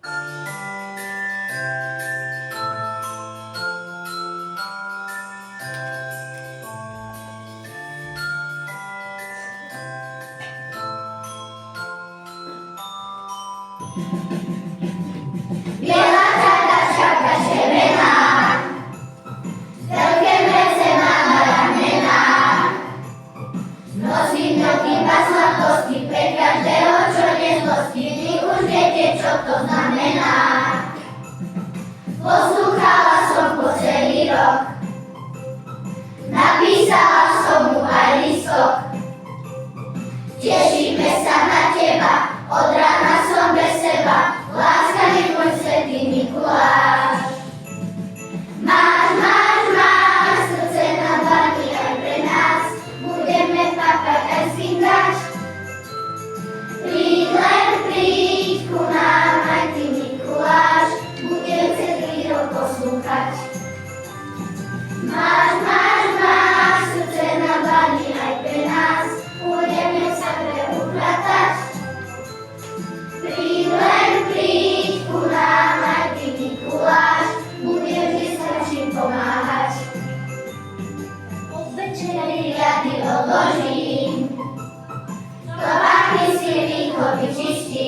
Biela tada čapka červená, veľké mrece má na ramenách. Nosím veľký pas sladkosti pre každého, čo nezlosti. Vy už viete, čo to znamená. Poslúchala som po celý rok, napísala som mu aj listok. Tešíme sa na teba, od rána som bez seba, láska je môj svätý Mikuláš. Máš srdce na dlani aj pre nás, budeme papať aj spindať. Príď ku nám aj ty Mikuláš, budem celý rok poslúchať. Máš srdce na dlani aj pre nás, budeme sa preupratať. Príď ku nám aj ty Mikuláš, budem ti s našim pomáhať. Od večery riady odložím, to pachne si rýchlo vyčistím.